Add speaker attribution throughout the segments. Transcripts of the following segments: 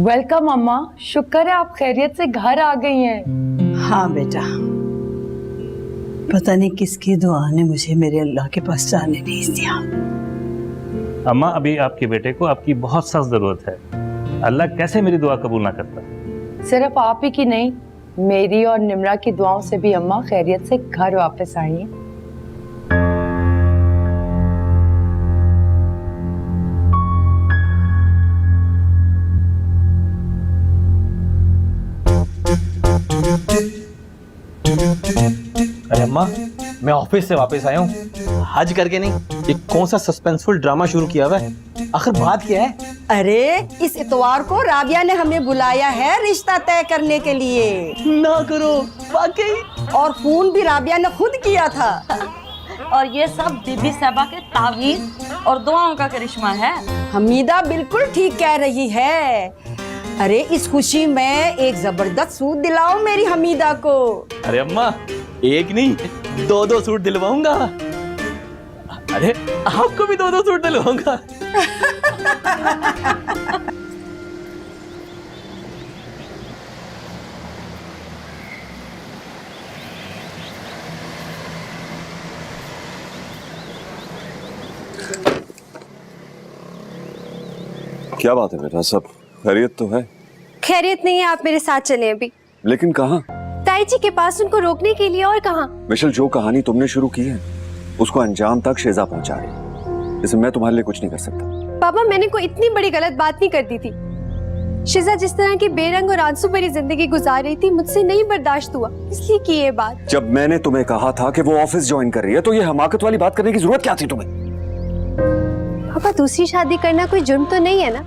Speaker 1: Welcome अम्मा, शुक्र है आप खैरियत से घर आ गई हैं।
Speaker 2: हाँ बेटा, पता नहीं किसकी दुआ ने मुझे मेरे अल्लाह के पास जाने नहीं दिया।
Speaker 3: अम्मा, अभी आपके बेटे को आपकी बहुत सख्त जरूरत है। अल्लाह कैसे मेरी दुआ कबूल ना करता।
Speaker 1: सिर्फ आप ही की नहीं, मेरी और निम्रा की दुआओं से भी अम्मा खैरियत से घर वापस आई हैं।
Speaker 4: अरे अम्मा, मैं ऑफिस से वापस आया हूँ, हज करके नहीं। ये कौन सा सस्पेंसफुल ड्रामा शुरू किया हुआ है? आखिर बात क्या है?
Speaker 2: अरे इस इतवार को राबिया ने हमें बुलाया है रिश्ता तय करने के लिए।
Speaker 4: ना करो, वाकई।
Speaker 2: और फोन भी राबिया ने खुद किया था।
Speaker 5: और ये सब बीबी साहबा के तावीज और दुआओं का करिश्मा है।
Speaker 2: हमीदा बिल्कुल ठीक कह रही है। अरे इस खुशी में एक जबरदस्त सूट दिलाओ मेरी हमीदा को।
Speaker 4: अरे अम्मा, एक नहीं दो सूट दिलवाऊंगा। अरे आपको भी दो सूट दिलवाऊंगा।
Speaker 6: क्या बात है बेटा, सब खैरियत तो है?
Speaker 7: खैरियत नहीं है, आप मेरे साथ चलें अभी।
Speaker 6: लेकिन कहाँ?
Speaker 7: ताई जी के पास, उनको रोकने के लिए। और कहाँ?
Speaker 6: मिशेल, जो कहानी तुमने शुरू की है उसको अंजाम तक शेजा पहुंचा रही। इसमें मैं तुम्हारे लिए कुछ नहीं कर सकता।
Speaker 7: पापा, मैंने कोई इतनी बड़ी गलत बात नहीं कर दी थी। शिजा जिस तरह की बेरंग और आंसू भरी जिंदगी गुजार रही थी, मुझसे नहीं बर्दाश्त हुआ, इसलिए की ये बात।
Speaker 6: जब मैंने तुम्हें कहा था कि वो ऑफिस ज्वाइन कर रही है तो ये हमाकत वाली बात करने की जरूरत क्या थी तुम्हें?
Speaker 7: पापा, दूसरी शादी करना कोई जुर्म तो नहीं है ना?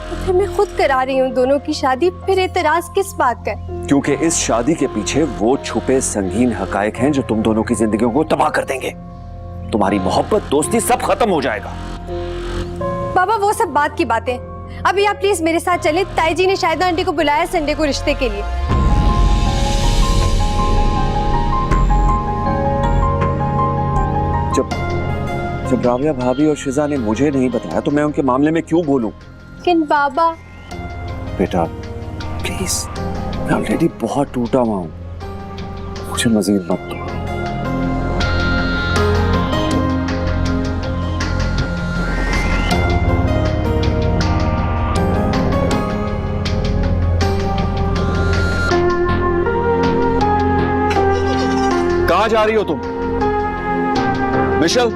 Speaker 7: तो फिर मैं खुद करा रही हूँ दोनों की शादी, फिर एतराज किस बात का?
Speaker 6: क्योंकि इस शादी के पीछे वो छुपे संगीन हकायक हैं जो तुम दोनों की जिंदगियों को तबाह कर देंगे। तुम्हारी मोहब्बत, दोस्ती सब खत्म हो जाएगा।
Speaker 7: पापा, वो सब बात की बातें। अभी आप प्लीज मेरे साथ चले। ताई जी ने शायद आंटी को बुलाया संडे को रिश्ते के लिए।
Speaker 6: जब राबिया भाभी और शिजा ने मुझे नहीं बताया तो मैं उनके मामले में क्यों बोलूं?
Speaker 7: लेकिन बाबा।
Speaker 6: बेटा प्लीज, मैं ऑलरेडी बहुत टूटा हुआ हूं, मुझे मजीद मत दो। कहाँ जा रही हो तुम मिशेल?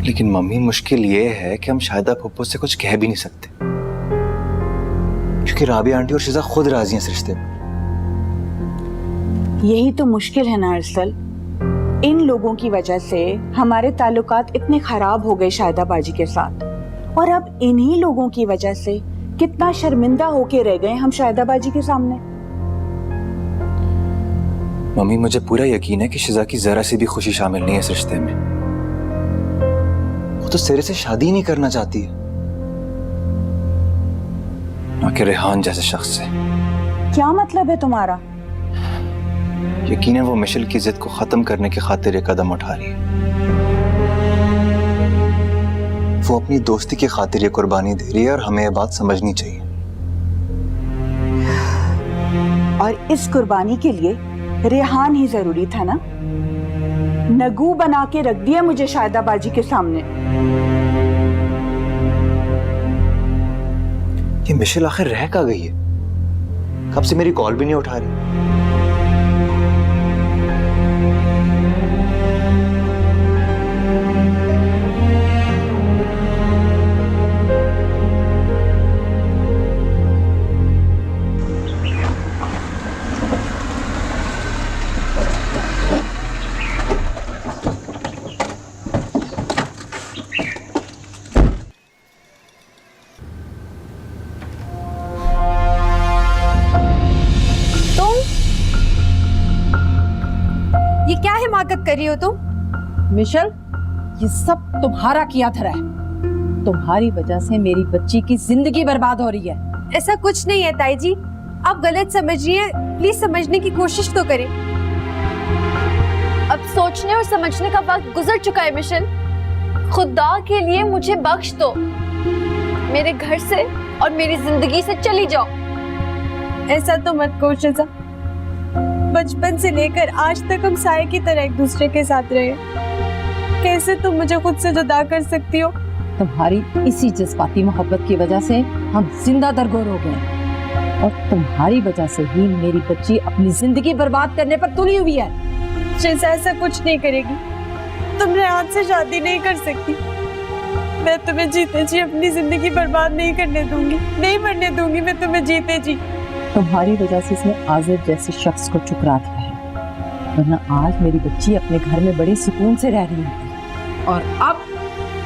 Speaker 8: लेकिन मम्मी, मुश्किल ये है कि हम शाहिदा फुप्पो से कुछ कह भी नहीं सकते, क्योंकि राबिया आंटी और शिजा खुद राजी हैं इस रिश्ते में।
Speaker 9: यही तो मुश्किल है ना अरसल। इन लोगों की वजह से हमारे ताल्लुकात इतने खराब हो गए शाहिदा बाजी के साथ, और अब इन्हीं लोगों की वजह से कितना शर्मिंदा होके रह गए हम शाहिदा बाजी के सामने।
Speaker 8: मम्मी, मुझे पूरा यकीन है कि शिजा की जरा सी भी खुशी शामिल नहीं है इस रिश्ते में। वो तो सिरे से शादी नहीं करना चाहती है, ना कि रेहान जैसे शख्स से।
Speaker 9: क्या मतलब है तुम्हारा?
Speaker 8: यकीनन वो मिशेल की जिद को खत्म करने की खातिर एक कदम उठा रही है। वो अपनी दोस्ती की खातिर ये कुर्बानी दे रही है और हमें ये बात समझनी चाहिए।
Speaker 9: और इस कुर्बानी के लिए रेहान ही जरूरी था ना? नगू बना के रख दिया मुझे शाहिदा बाजी के सामने।
Speaker 8: ये मिशेल आखिर रह कहाँ गई है? कब से मेरी कॉल भी नहीं उठा रही।
Speaker 7: ये क्या हिमाकत कर रही हो तुम?
Speaker 2: मिशेल, ये सब तुम्हारा किया धरा है। तुम्हारी वजह से मेरी बच्ची की जिंदगी बर्बाद हो रही है।
Speaker 7: ऐसा कुछ नहीं है ताई जी, आप गलत समझ रही है, प्लीज समझने की कोशिश तो करें। अब सोचने और समझने का वक्त गुजर चुका है मिशेल। खुदा के लिए मुझे बख्श दो, मेरे घर से और मेरी जिंदगी से चली जाओ। ऐसा तो मत कहो शिजा, बचपन से लेकर आज तक हम साए की तरह एक दूसरे के साथ रहे। कैसे तुम मुझे खुद से जुदा कर सकती हो?
Speaker 2: तुम्हारी इसी जज्बाती मोहब्बत की वजह से हम जिंदा दरगोर हो गए और तुम्हारी वजह से ही मेरी बच्ची अपनी जिंदगी बर्बाद करने पर तुली हुई है।
Speaker 7: शिजा ऐसा कुछ नहीं करेगी, तुम रेहान से शादी नहीं कर सकती। मैं तुम्हें जीते जी अपनी जिंदगी बर्बाद नहीं करने दूंगी, नहीं मरने दूंगी मैं तुम्हें जीते जी।
Speaker 2: तुम्हारी वजह से इसने आजिर जैसे शख्स को ठुकरा दिया है, वरना आज मेरी बच्ची अपने घर में बड़े सुकून से रह रही है। और अब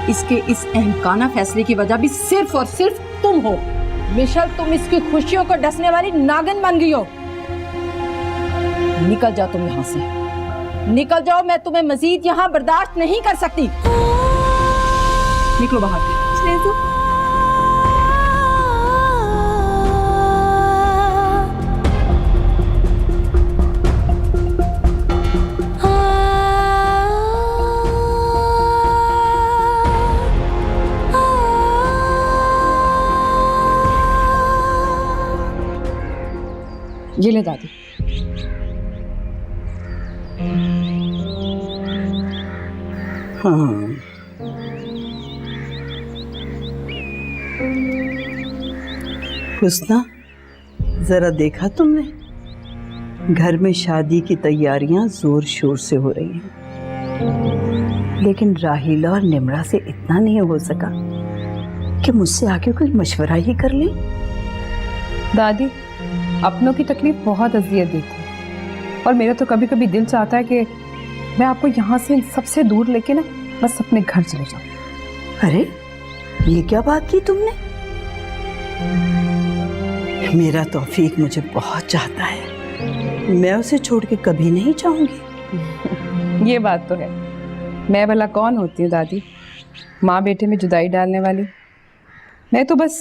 Speaker 2: इसके इस अहमकाना फैसले की वजह भी सिर्फ और सिर्फ तुम हो। मिशेल, तुम इसकी खुशियों को डसने वाली नागिन बन गई हो। निकल जाओ तुम यहाँ से, निकल जाओ। मैं तुम्हें मजीद यहाँ बर्दाश्त नहीं कर सकती। निकलो बाहर। ये ले दादी।
Speaker 9: हाँ, हुस्ना, जरा देखा तुमने? घर में शादी की तैयारियां जोर शोर से हो रही हैं, लेकिन राहिला और निम्रा से इतना नहीं हो सका कि मुझसे आके कोई मशवरा ही कर ले।
Speaker 1: दादी, अपनों की तकलीफ बहुत अजियत देती है और मेरा तो कभी कभी दिल चाहता है कि मैं आपको यहाँ से सबसे दूर लेके ना बस अपने घर चले जाऊँ।
Speaker 9: अरे ये क्या बात की तुमने? मेरा तौफीक मुझे बहुत चाहता है, मैं उसे छोड़ के कभी नहीं चाहूंगी।
Speaker 1: ये बात तो है। मैं भला कौन होती हूँ दादी, माँ बेटे में जुदाई डालने वाली। मैं तो बस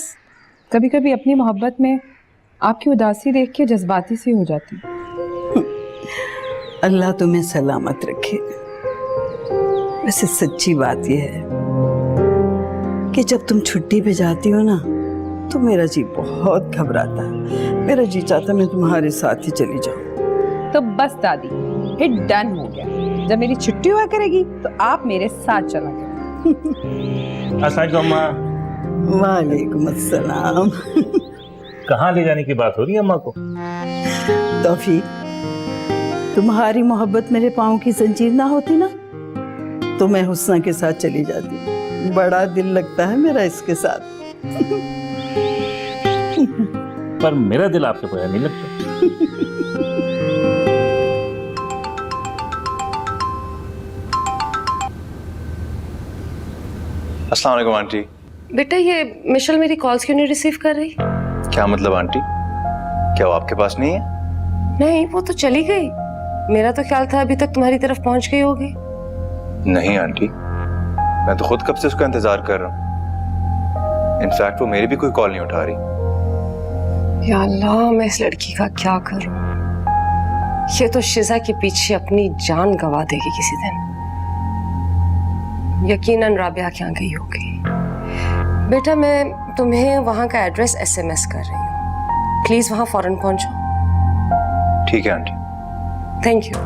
Speaker 1: कभी कभी अपनी मोहब्बत में आपकी उदासी देख के जज्बाती सी हो जाती हूँ।
Speaker 9: अल्लाह तुम्हें सलामत रखे। वैसे सच्ची बात यह है कि जब तुम छुट्टी पे जाती हो ना तो मेरा जी बहुत घबराता है। मेरा जी चाहता मैं तुम्हारे साथ ही चली जाऊं।
Speaker 1: तो बस दादी, फिर डन हो गया। जब मेरी छुट्टी हुआ करेगी तो आप मेरे साथ चला करें।
Speaker 3: अस्सलाम अम्मा।
Speaker 9: वालेकुम अस्सलाम।
Speaker 3: कहाँ ले जाने की बात हो रही है अम्मा को?
Speaker 9: तौफीक, तुम्हारी मोहब्बत मेरे पाँव की जंजीर ना होती ना तो मैं हुस्ना के साथ चली जाती। बड़ा दिल लगता है मेरा इसके साथ।
Speaker 3: पर मेरा दिल आपसे बुरा नहीं लगता।
Speaker 8: अस्सलाम वालेकुम आंटी।
Speaker 10: बेटा, ये मिशेल मेरी कॉल्स क्यों नहीं रिसीव कर रही?
Speaker 8: क्या मतलब आंटी? क्या वो आपके पास नहीं है?
Speaker 10: नहीं, वो तो चली गई। मेरा तो ख्याल था अभी तक तुम्हारी तरफ पहुंच गई होगी।
Speaker 8: नहीं आंटी, मैं तो खुद कब से उसका इंतजार कर रहा हूँ। इनफैक्ट वो मेरी भी कोई कॉल नहीं उठा रही।
Speaker 10: या अल्लाह, मैं इस लड़की का क्या करूं? ये तो शिजा के पीछे अपनी जान गंवा देगी किसी दिन। यकीनन राबिया के यहाँ गई होगी। बेटा, मैं तुम्हें वहां का एड्रेस SMS कर रही हूँ, प्लीज वहां फौरन पहुंचो।
Speaker 8: ठीक है आंटी।
Speaker 10: Thank you.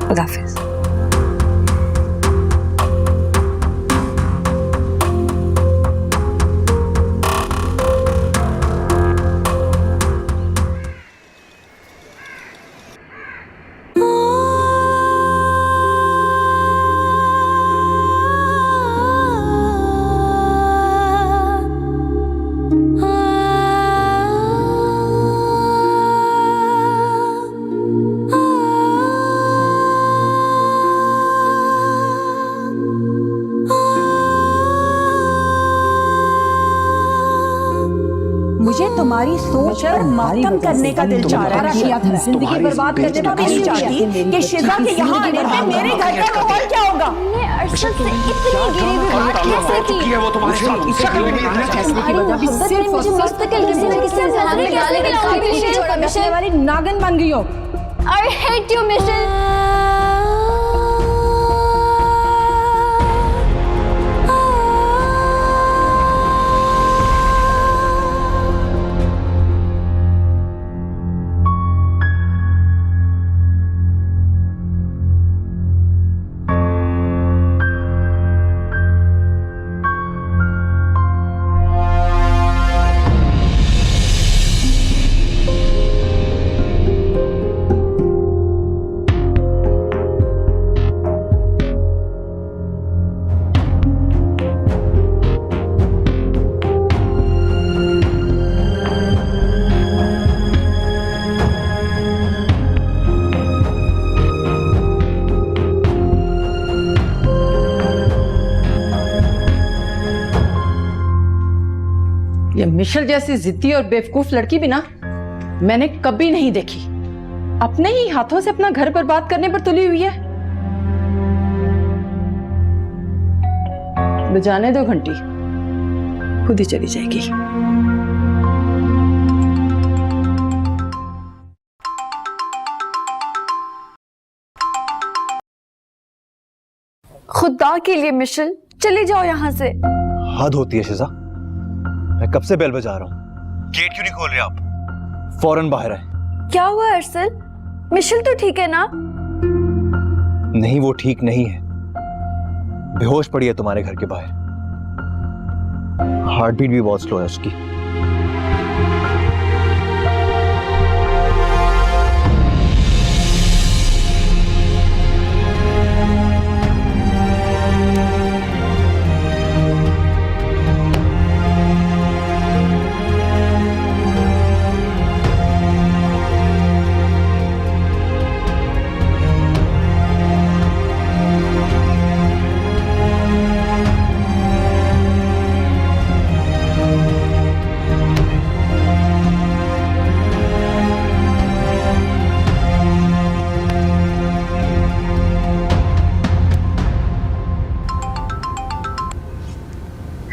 Speaker 10: खुदा हाफिज।
Speaker 2: मुझे तुम्हारी सोच पर मातम करने का दिल चाह रहा है। जिंदगी बरबाद करने का भी नहीं चाहती कि शिजा के यहाँ आने पे मेरे घर का माहौल क्या होगा।
Speaker 7: हमने अर्ज अरशद से इतनी गिरी हुई बात कैसे की?
Speaker 6: है वो तुम्हारे साथ उससे कभी भी
Speaker 2: अंकाना फैसले की
Speaker 7: तुम्हारी
Speaker 2: वजह
Speaker 7: मोहब्बत ने मुझे मुस्तकिल किसी न किसी इंसान में कैसे गिराओगी मिशेल?
Speaker 2: छोड़ा मिशेल वाली नागिन बन गई हो।
Speaker 7: I hate you, Michelle.
Speaker 2: ये मिशेल जैसी जिद्दी और बेवकूफ लड़की भी ना मैंने कभी नहीं देखी। अपने ही हाथों से अपना घर बर्बाद करने पर तुली हुई है। बजाने दो घंटी, खुद ही चली जाएगी।
Speaker 7: खुदा के लिए मिशेल, चले जाओ यहाँ से।
Speaker 8: हद होती है शिजा, मैं कब से बेल बजा रहा हूँ, गेट क्यों नहीं खोल रहे आप? फौरन बाहर आए।
Speaker 7: क्या हुआ अरसल? मिशेल तो ठीक है ना?
Speaker 8: नहीं, वो ठीक नहीं है, बेहोश पड़ी है तुम्हारे घर के बाहर। हार्ट बीट भी बहुत स्लो है उसकी।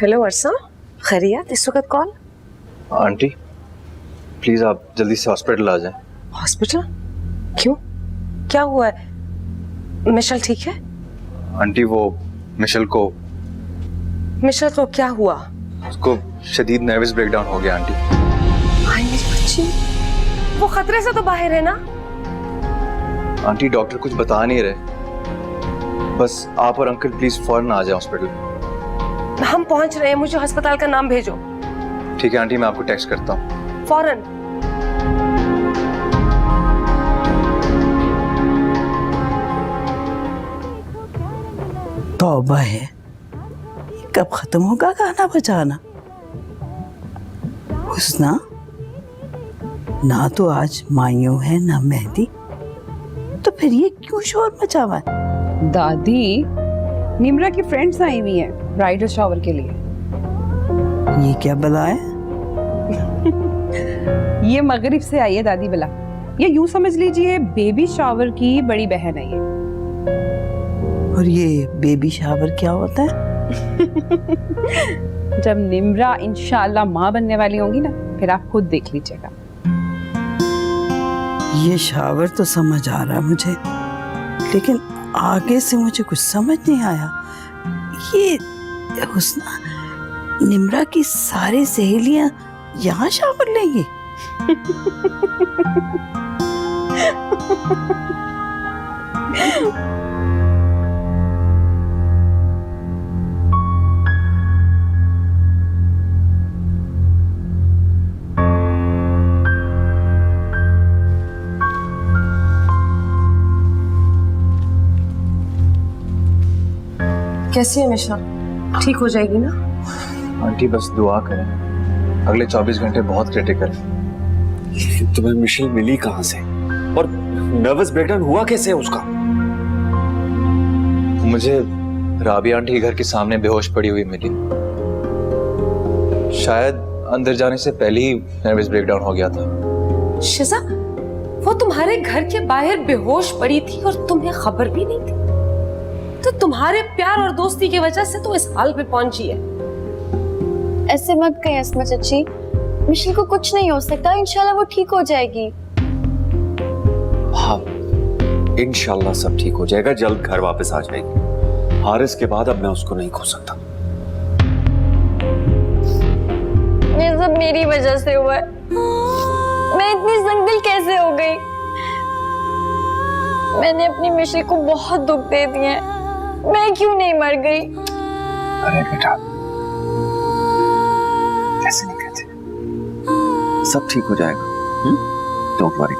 Speaker 10: हेलो अर्सा, खैरियत? इस वक्त कॉल?
Speaker 8: आंटी प्लीज आप जल्दी से हॉस्पिटल आ जाएं।
Speaker 10: हॉस्पिटल? क्यों, क्या हुआ है? मिशेल ठीक है?
Speaker 8: आंटी वो मिशेल को
Speaker 10: क्या हुआ?
Speaker 8: उसको शदीद नर्वस ब्रेकडाउन हो गया आंटी।
Speaker 10: हाय मेरी बच्ची, वो खतरे से तो बाहर है ना?
Speaker 8: आंटी डॉक्टर कुछ बता नहीं रहे, बस आप और अंकल प्लीज फौरन आ जाए हॉस्पिटल।
Speaker 10: हम पहुंच रहे हैं, मुझे अस्पताल का नाम भेजो।
Speaker 8: ठीक है आंटी, मैं आपको टेक्स्ट करता हूँ
Speaker 10: फौरन।
Speaker 11: तौबा है, कब खत्म होगा गाना बजाना? हुस्ना, ना तो आज मायूं है ना मेहंदी, तो फिर ये क्यों शोर मचा हुआ है?
Speaker 1: दादी, निम्रा की फ्रेंड्स आई हुई हैं ब्राइडल शावर के लिए।
Speaker 11: ये क्या बला है?
Speaker 1: ये मगरिब से आई है दादी बला, ये यूं समझ लीजिए बेबी शावर की बड़ी बहन है ये।
Speaker 11: और ये बेबी शावर क्या होता है?
Speaker 1: जब निम्रा इंशाल्लाह माँ बनने वाली होंगी ना, फिर आप खुद देख लीजिएगा।
Speaker 11: ये शावर तो समझ आ रहा मुझे, लेकिन आगे से मुझे कुछ समझ नहीं आया। ये हुस्ना, निम्रा की सारी सहेलियां यहाँ शावर लेंगी?
Speaker 10: कैसी है मिशा? ठीक हो जाएगी ना?
Speaker 8: आंटी बस दुआ करें, अगले 24 घंटे बहुत क्रिटिकल है।
Speaker 6: तुम्हें मिशेल मिली कहाँ से और नर्वस ब्रेकडाउन हुआ कैसे उसका?
Speaker 8: मुझे राबिया आंटी के घर के सामने बेहोश पड़ी हुई मिली, शायद अंदर जाने से पहले ही नर्वस ब्रेकडाउन हो गया था।
Speaker 10: शिजा, वो तुम्हारे घर के बाहर बेहोश पड़ी थी और तुम्हें खबर भी नहीं थी? तो तुम्हारे प्यार और दोस्ती की वजह से तो इस हाल पे पहुंची है।
Speaker 7: ऐसे मत कहीं अस्मा चाची, मिशेल को कुछ नहीं हो सकता, इंशाल्लाह वो ठीक हो जाएगी।
Speaker 6: हाँ, इंशाल्लाह सब ठीक हो जाएगा, जल्द घर वापस आ जाएगी। हारिस के बाद अब मैं उसको नहीं खो सकता।
Speaker 7: ये सब मेरी वजह से हुआ है। मैं इतनी संगदिल कैसे हो गई? मैंने अपनी मिशेल को बहुत दुख दे दिए। मैं क्यों नहीं मर गई?
Speaker 6: अरे बेटा, ऐसे नहीं कहते, सब ठीक हो जाएगा। Don't worry.